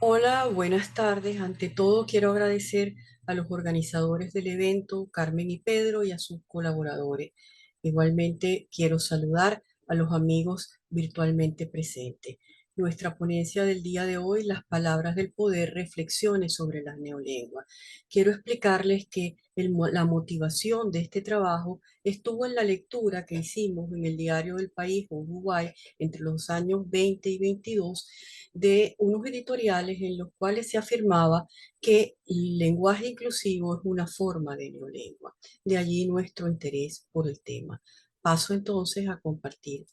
Hola, buenas tardes. Ante todo, quiero agradecer a los organizadores del evento, Carmen y Pedro, y a sus colaboradores. Igualmente, quiero saludar a los amigos virtualmente presentes. Nuestra ponencia del día de hoy, Las palabras del poder, reflexiones sobre las neolenguas. Quiero explicarles que la motivación de este trabajo estuvo en la lectura que hicimos en el diario del País, Uruguay, entre los años 20 y 22 de unos editoriales en los cuales se afirmaba que el lenguaje inclusivo es una forma de neolengua. De allí nuestro interés por el tema. Paso entonces a compartir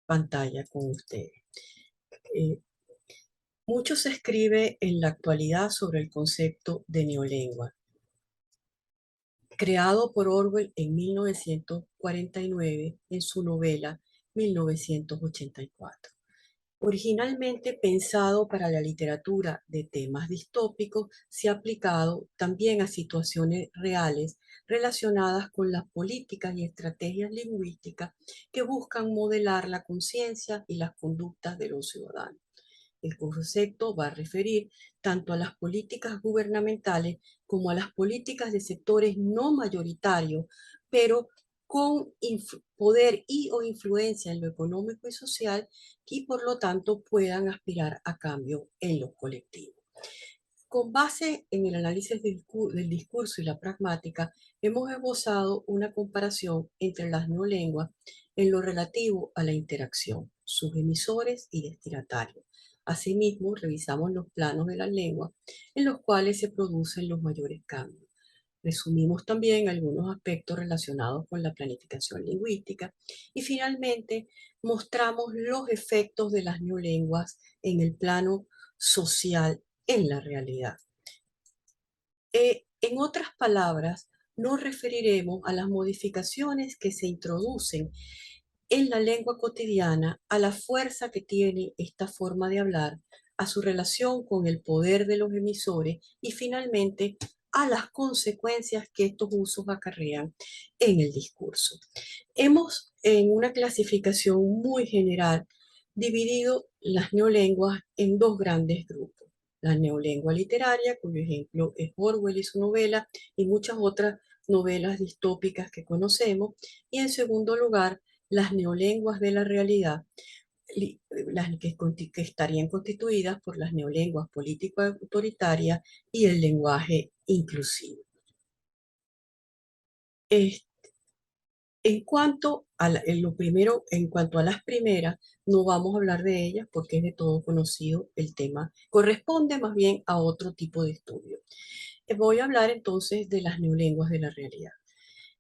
pantalla con ustedes. Eh, Mucho se escribe en la actualidad sobre el concepto de neolengua, creado por Orwell en 1949 en su novela 1984. Originalmente pensado para la literatura de temas distópicos, se ha aplicado también a situaciones reales relacionadas con las políticas y estrategias lingüísticas que buscan modelar la conciencia y las conductas de los ciudadanos. El concepto va a referir tanto a las políticas gubernamentales como a las políticas de sectores no mayoritarios, pero con poder y o influencia en lo económico y social y por lo tanto puedan aspirar a cambio en los colectivos. Con base en el análisis del discurso y la pragmática, hemos esbozado una comparación entre las neolenguas en lo relativo a la interacción, sus emisores y destinatarios. Asimismo, revisamos los planos de la lengua en los cuales se producen los mayores cambios. Resumimos también algunos aspectos relacionados con la planificación lingüística y finalmente mostramos los efectos de las neolenguas en el plano social en la realidad. En otras palabras, nos referiremos a las modificaciones que se introducen en la lengua cotidiana, a la fuerza que tiene esta forma de hablar, a su relación con el poder de los emisores y finalmente a las consecuencias que estos usos acarrean en el discurso. Hemos, en una clasificación muy general, dividido las neolenguas en dos grandes grupos. La neolengua literaria, cuyo ejemplo es Orwell y su novela, y muchas otras novelas distópicas que conocemos. Y en segundo lugar, las neolenguas de la realidad, las que estarían constituidas por las neolenguas político-autoritarias y el lenguaje inclusivo. En cuanto a en cuanto a las primeras, no vamos a hablar de ellas porque es de todo conocido el tema. Corresponde más bien a otro tipo de estudio. Voy a hablar entonces de las neolenguas de la realidad.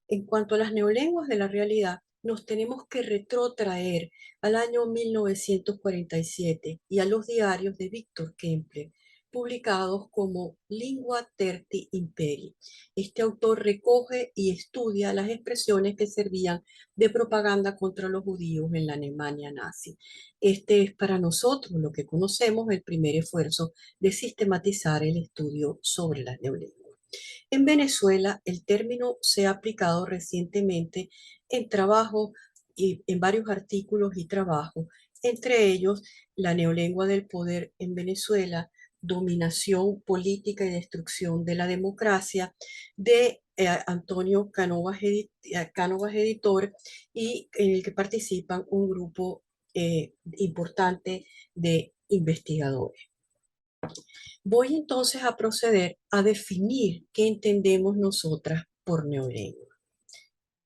En cuanto a las neolenguas de la realidad, nos tenemos que retrotraer al año 1947 y a los diarios de Víctor Kempler, publicados como Lingua Terti Imperi. Este autor recoge y estudia las expresiones que servían de propaganda contra los judíos en la Alemania nazi. Este es para nosotros lo que conocemos el primer esfuerzo de sistematizar el estudio sobre las neolenguas. En Venezuela, el término se ha aplicado recientemente en trabajo y en varios artículos y trabajos, entre ellos la neolengua del poder en Venezuela, dominación política y destrucción de la democracia, de Antonio Cánovas, editor, y en el que participan un grupo importante de investigadores. Voy entonces a proceder a definir qué entendemos nosotras por neolengua.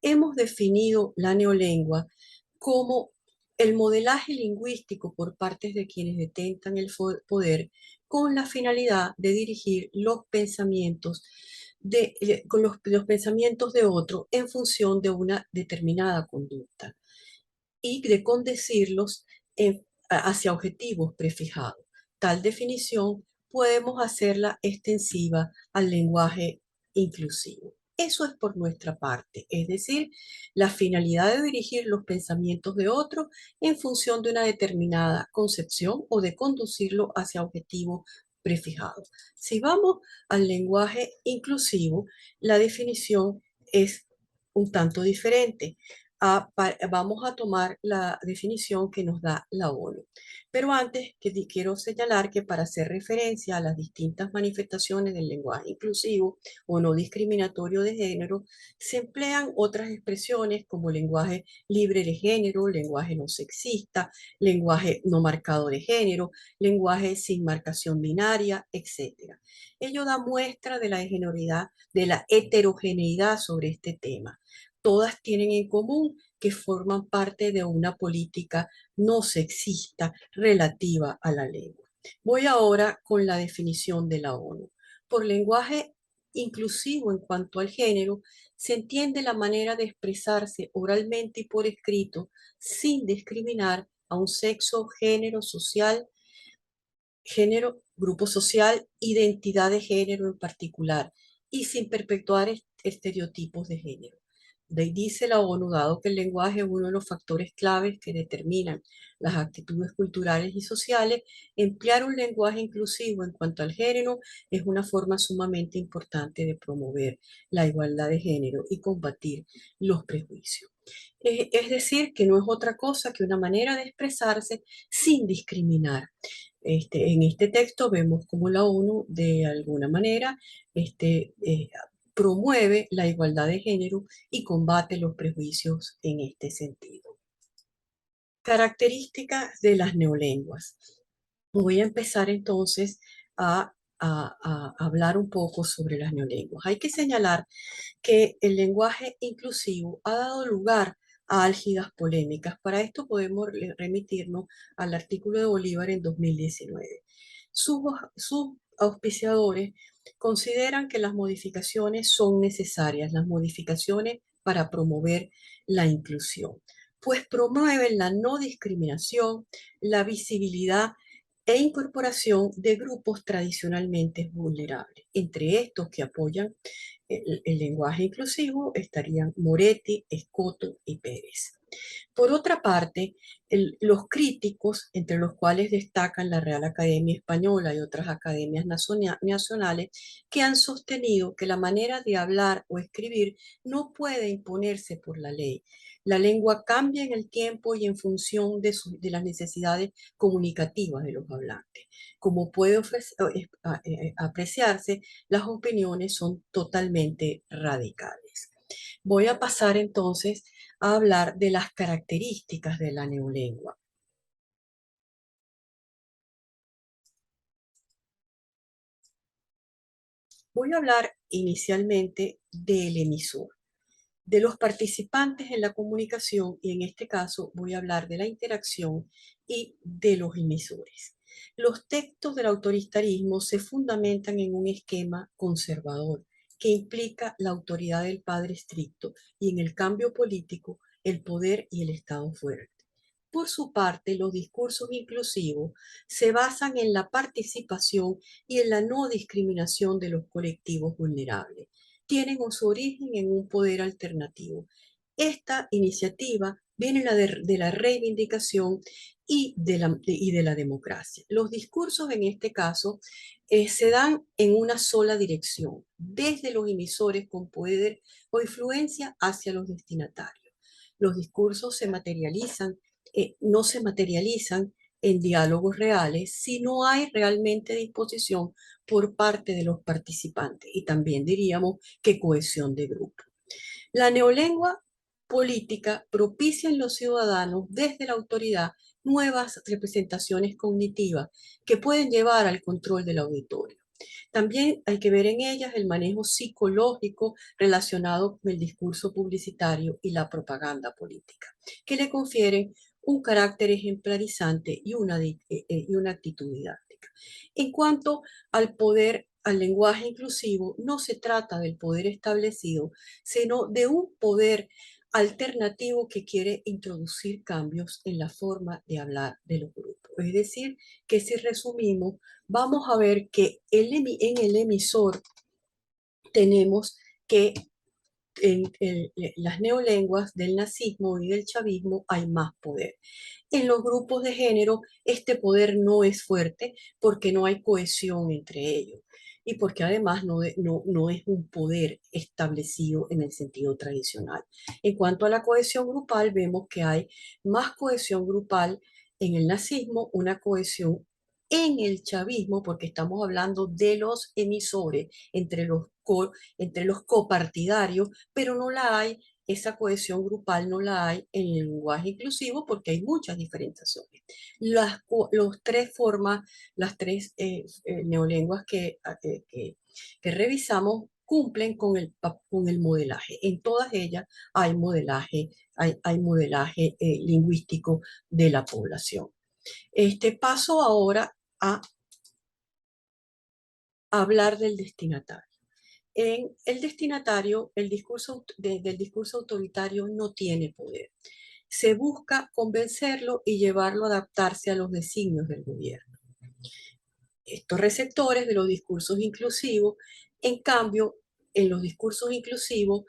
Hemos definido la neolengua como el modelaje lingüístico por parte de quienes detentan el poder con la finalidad de dirigir los pensamientos con los pensamientos de otro en función de una determinada conducta y de condecirlos hacia objetivos prefijados. Tal definición podemos hacerla extensiva al lenguaje inclusivo. Eso es por nuestra parte, es decir, la finalidad de dirigir los pensamientos de otro en función de una determinada concepción o de conducirlo hacia objetivos prefijados. Si vamos al lenguaje inclusivo, la definición es un tanto diferente. vamos a tomar la definición que nos da la ONU. Pero antes quiero señalar que para hacer referencia a las distintas manifestaciones del lenguaje inclusivo o no discriminatorio de género, se emplean otras expresiones como lenguaje libre de género, lenguaje no sexista, lenguaje no marcado de género, lenguaje sin marcación binaria, etc. Ello da muestra de la de la heterogeneidad sobre este tema. Todas tienen en común que forman parte de una política no sexista relativa a la lengua. Voy ahora con la definición de la ONU. Por lenguaje inclusivo en cuanto al género, se entiende la manera de expresarse oralmente y por escrito sin discriminar a un sexo, género, grupo social, identidad de género en particular, y sin perpetuar estereotipos de género. Dice la ONU, dado que el lenguaje es uno de los factores claves que determinan las actitudes culturales y sociales, emplear un lenguaje inclusivo en cuanto al género es una forma sumamente importante de promover la igualdad de género y combatir los prejuicios. Es decir, que no es otra cosa que una manera de expresarse sin discriminar. En este texto vemos cómo la ONU de alguna manera promueve la igualdad de género y combate los prejuicios en este sentido. Características de las neolenguas. Voy a empezar entonces a hablar un poco sobre las neolenguas. Hay que señalar que el lenguaje inclusivo ha dado lugar a álgidas polémicas. Para esto podemos remitirnos al artículo de Bolívar en 2019. Sus auspiciadores consideran que las modificaciones son necesarias, las modificaciones para promover la inclusión, pues promueven la no discriminación, la visibilidad e incorporación de grupos tradicionalmente vulnerables. Entre estos que apoyan el lenguaje inclusivo estarían Moretti, Escoto y Pérez. Por otra parte, los críticos, entre los cuales destacan la Real Academia Española y otras academias nacionales, que han sostenido que la manera de hablar o escribir no puede imponerse por la ley. La lengua cambia en el tiempo y en función de las necesidades comunicativas de los hablantes. Como puede apreciarse, las opiniones son totalmente radicales. Voy a pasar entonces a hablar de las características de la neolengua. Voy a hablar inicialmente del emisor, de los participantes en la comunicación y en este caso voy a hablar de la interacción y de los emisores. Los textos del autoritarismo se fundamentan en un esquema conservador que implica la autoridad del padre estricto y en el cambio político el poder y el Estado fuerte. Por su parte, los discursos inclusivos se basan en la participación y en la no discriminación de los colectivos vulnerables. Tienen su origen en un poder alternativo. Esta iniciativa viene de la reivindicación y de la democracia. Los discursos en este caso se dan en una sola dirección, desde los emisores con poder o influencia hacia los destinatarios. Los discursos no se materializan en diálogos reales si no hay realmente disposición por parte de los participantes y también diríamos que cohesión de grupo. La neolengua política propicia en los ciudadanos desde la autoridad nuevas representaciones cognitivas que pueden llevar al control del auditorio. También hay que ver en ellas el manejo psicológico relacionado con el discurso publicitario y la propaganda política, que le confieren un carácter ejemplarizante y una actitud didáctica. En cuanto al lenguaje inclusivo, no se trata del poder establecido, sino de un poder alternativo que quiere introducir cambios en la forma de hablar de los grupos. Es decir, que si resumimos, vamos a ver que en el emisor tenemos que en las neolenguas del nazismo y del chavismo hay más poder. En los grupos de género este poder no es fuerte porque no hay cohesión entre ellos. y porque además no es un poder establecido en el sentido tradicional. En cuanto a la cohesión grupal, vemos que hay más cohesión grupal en el nazismo, una cohesión en el chavismo, porque estamos hablando de los emisores entre los copartidarios, pero no la hay, esa cohesión grupal no la hay en el lenguaje inclusivo porque hay muchas diferenciaciones. Los tres formas, las tres neolenguas que revisamos cumplen con el modelaje. En todas ellas hay modelaje lingüístico de la población. Paso ahora a hablar del destinatario. En el destinatario, del discurso autoritario no tiene poder. Se busca convencerlo y llevarlo a adaptarse a los designios del gobierno. Estos receptores de los discursos inclusivos, en cambio, en los discursos inclusivos,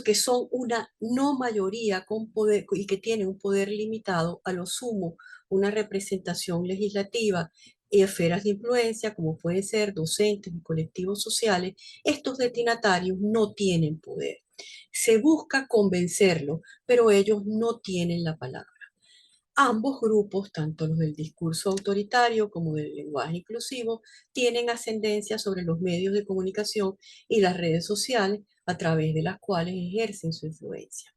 que son una no mayoría con poder y que tienen un poder limitado, a lo sumo una representación legislativa y esferas de influencia, como pueden ser docentes y colectivos sociales, estos destinatarios no tienen poder. Se busca convencerlos, pero ellos no tienen la palabra. Ambos grupos, tanto los del discurso autoritario como del lenguaje inclusivo, tienen ascendencia sobre los medios de comunicación y las redes sociales a través de las cuales ejercen su influencia.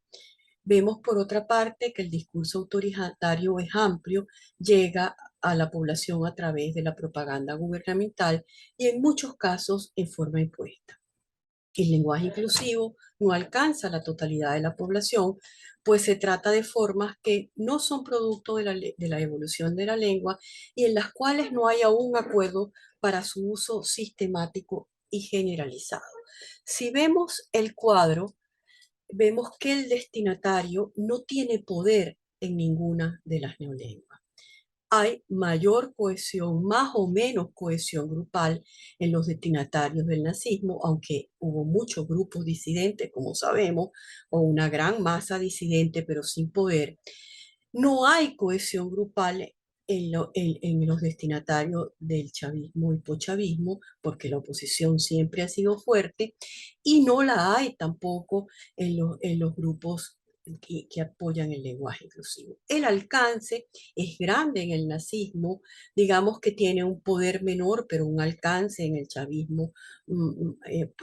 Vemos por otra parte que el discurso autoritario es amplio, llega a la población a través de la propaganda gubernamental y en muchos casos en forma impuesta. El lenguaje inclusivo no alcanza la totalidad de la población, pues se trata de formas que no son producto de la evolución de la lengua y en las cuales no hay aún acuerdo para su uso sistemático y generalizado. Si vemos el cuadro, vemos que el destinatario no tiene poder en ninguna de las neolenguas. Hay mayor cohesión, más o menos cohesión grupal en los destinatarios del nazismo, aunque hubo muchos grupos disidentes, como sabemos, o una gran masa disidente, pero sin poder. No hay cohesión grupal en los destinatarios del chavismo y pochavismo, porque la oposición siempre ha sido fuerte, y no la hay tampoco en los grupos que apoyan el lenguaje inclusivo. El alcance es grande en el nazismo, digamos que tiene un poder menor, pero un alcance en el chavismo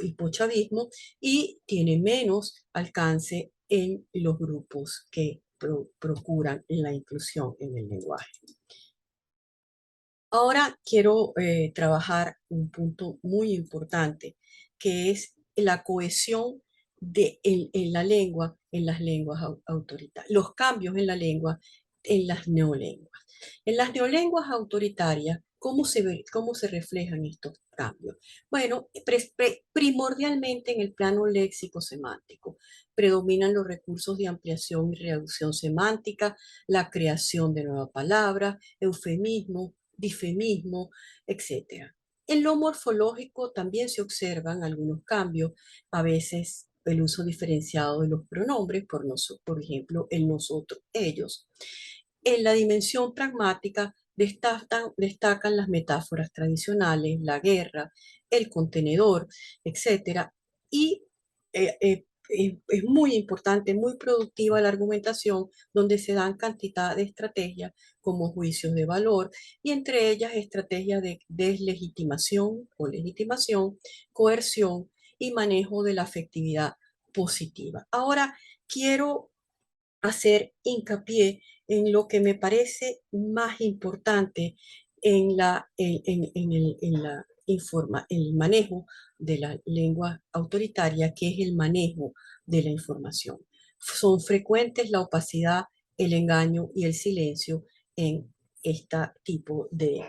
y pochavismo, y tiene menos alcance en los grupos que procuran la inclusión en el lenguaje. Ahora quiero trabajar un punto muy importante, que es la cohesión en la lengua, en las lenguas autoritarias, los cambios en la lengua, en las neolenguas. En las neolenguas autoritarias, cómo se reflejan estos cambios? Bueno, primordialmente en el plano léxico-semántico. Predominan los recursos de ampliación y reducción semántica, la creación de nuevas palabras, eufemismos, difemismo, etc. En lo morfológico también se observan algunos cambios, a veces el uso diferenciado de los pronombres, por ejemplo, el nosotros, ellos. En la dimensión pragmática destacan las metáforas tradicionales, la guerra, el contenedor, etc. Y es muy importante, muy productiva la argumentación, donde se dan cantidad de estrategias como juicios de valor y entre ellas estrategias de deslegitimación o legitimación, coerción y manejo de la afectividad positiva. Ahora quiero hacer hincapié en lo que me parece más importante el manejo de la lengua autoritaria, que es el manejo de la información. Son frecuentes la opacidad, el engaño y el silencio en este tipo de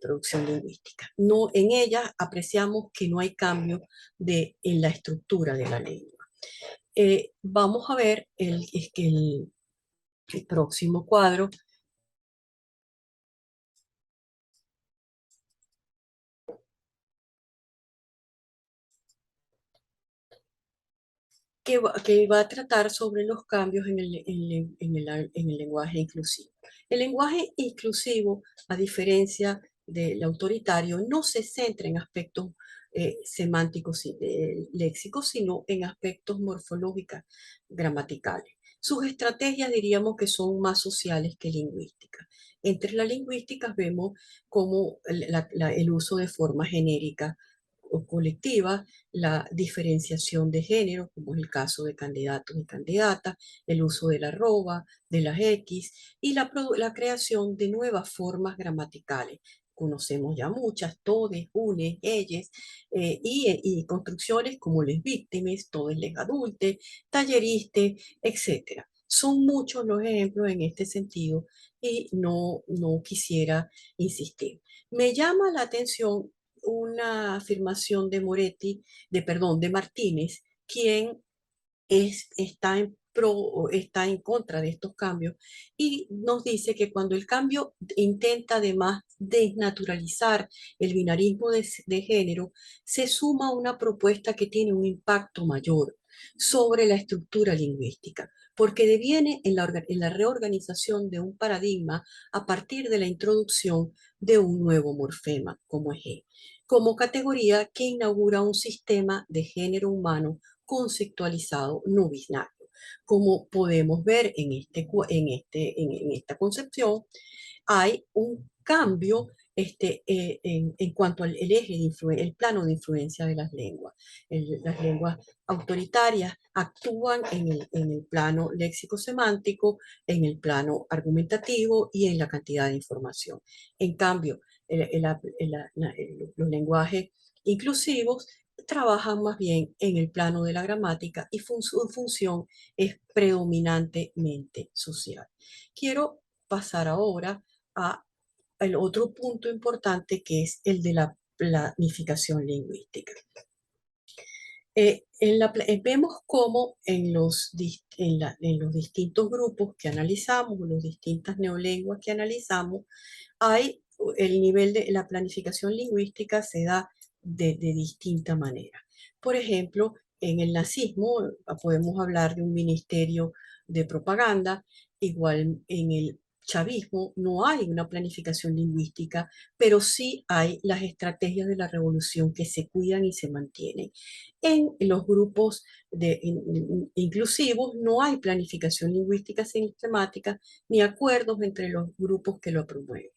producción lingüística. No, en ella apreciamos que no hay cambio en la estructura de la lengua. Vamos a ver el próximo cuadro que va a tratar sobre los cambios en el lenguaje inclusivo. El lenguaje inclusivo, a diferencia del autoritario no se centra en aspectos semánticos y léxicos, sino en aspectos morfológicos, gramaticales. Sus estrategias diríamos que son más sociales que lingüísticas. Entre las lingüísticas vemos como el uso de formas genéricas o colectivas, la diferenciación de género, como es el caso de candidatos y candidatas, el uso de la arroba, de las X y la creación de nuevas formas gramaticales. Conocemos ya muchas, todes, unes, ellas, y construcciones como les víctimas, todes, les adultes, talleriste, etcétera. Son muchos los ejemplos en este sentido y no quisiera insistir. Me llama la atención una afirmación de Moretti, de Martínez, quien está en contra de estos cambios y nos dice que cuando el cambio intenta además desnaturalizar el binarismo de género, se suma una propuesta que tiene un impacto mayor sobre la estructura lingüística, porque deviene en la reorganización de un paradigma a partir de la introducción de un nuevo morfema, como es E, como categoría que inaugura un sistema de género humano conceptualizado no binario. Como podemos ver en esta concepción, hay un cambio en cuanto al el eje el plano de influencia de las lenguas. Las lenguas autoritarias actúan en el plano léxico-semántico, en el plano argumentativo y en la cantidad de información. En cambio, los lenguajes inclusivos trabajan más bien en el plano de la gramática y su función es predominantemente social. Quiero pasar ahora a el otro punto importante que es el de la planificación lingüística. Vemos cómo en los distintos grupos que analizamos, las distintas neolenguas que analizamos, hay el nivel de la planificación lingüística se da de distinta manera. Por ejemplo, en el nazismo podemos hablar de un ministerio de propaganda, igual en el chavismo no hay una planificación lingüística, pero sí hay las estrategias de la revolución que se cuidan y se mantienen. En los grupos inclusivos no hay planificación lingüística sistemática ni acuerdos entre los grupos que lo promueven.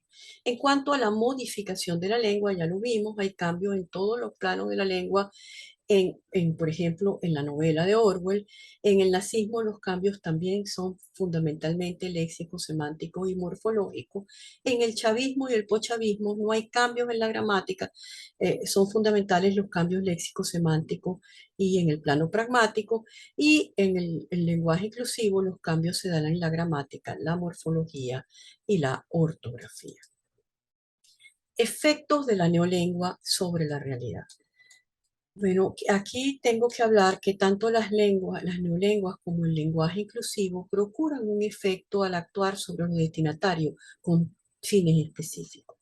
En cuanto a la modificación de la lengua, ya lo vimos, hay cambios en todos los planos de la lengua por ejemplo, en la novela de Orwell. En el nazismo los cambios también son fundamentalmente léxicos, semánticos y morfológicos. En el chavismo y el pochavismo no hay cambios en la gramática, son fundamentales los cambios léxicos, semánticos y en el plano pragmático. Y en el lenguaje inclusivo los cambios se dan en la gramática, la morfología y la ortografía. Efectos de la neolengua sobre la realidad. Bueno, aquí tengo que hablar que tanto las lenguas, las neolenguas como el lenguaje inclusivo procuran un efecto al actuar sobre los destinatarios con fines específicos.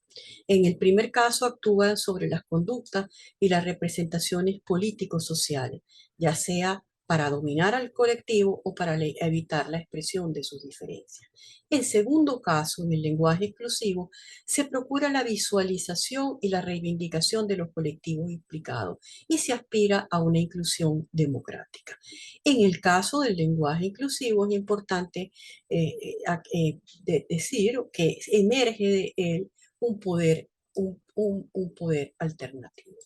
En el primer caso actúan sobre las conductas y las representaciones políticos-sociales, ya sea para dominar al colectivo o para evitar la expresión de sus diferencias. En segundo caso, en el lenguaje exclusivo, se procura la visualización y la reivindicación de los colectivos implicados y se aspira a una inclusión democrática. En el caso del lenguaje inclusivo es importante decir que emerge de él un poder, un poder alternativo.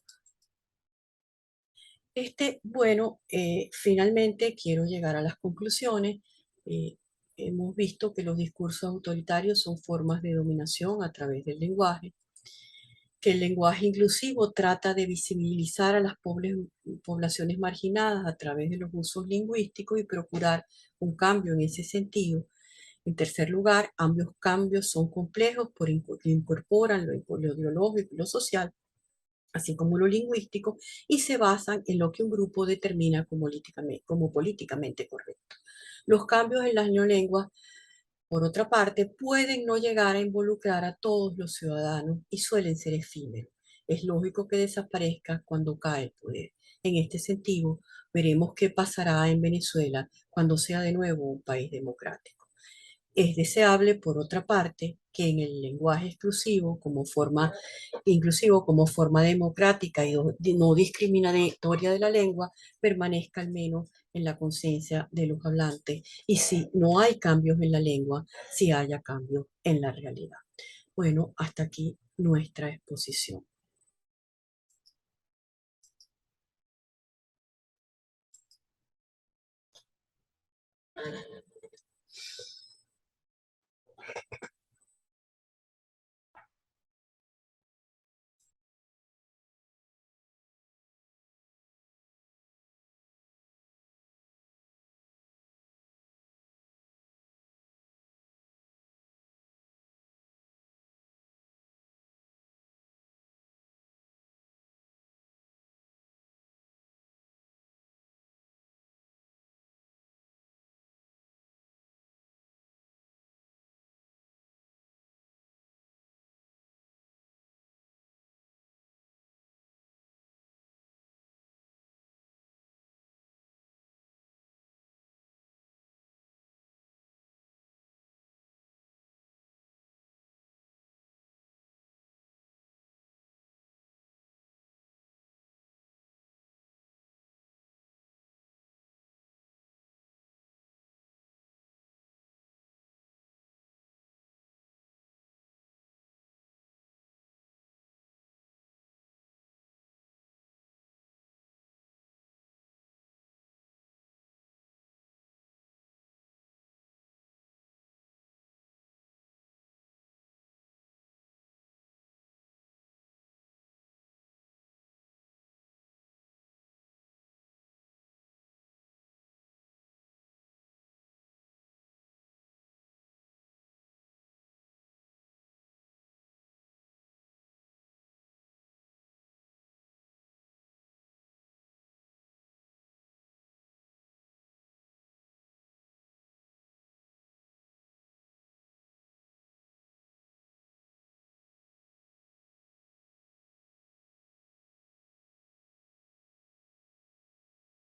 Bueno, finalmente quiero llegar a las conclusiones. Eh, Hemos visto que los discursos autoritarios son formas de dominación a través del lenguaje, que el lenguaje inclusivo trata de visibilizar a las poblaciones marginadas a través de los usos lingüísticos y procurar un cambio en ese sentido. En tercer lugar, ambos cambios son complejos porque incorporan lo biológico y lo social, así como lo lingüístico, y se basan en lo que un grupo determina como políticamente correcto. Los cambios en las neolenguas, por otra parte, pueden no llegar a involucrar a todos los ciudadanos y suelen ser efímeros. Es lógico que desaparezca cuando cae el poder. En este sentido, veremos qué pasará en Venezuela cuando sea de nuevo un país democrático. Es deseable, por otra parte, que en el lenguaje exclusivo, como forma, inclusivo, como forma democrática y no discriminatoria de la lengua, permanezca al menos en la conciencia de los hablantes. Y si no hay cambios en la lengua, si haya cambios en la realidad. Bueno, hasta aquí nuestra exposición.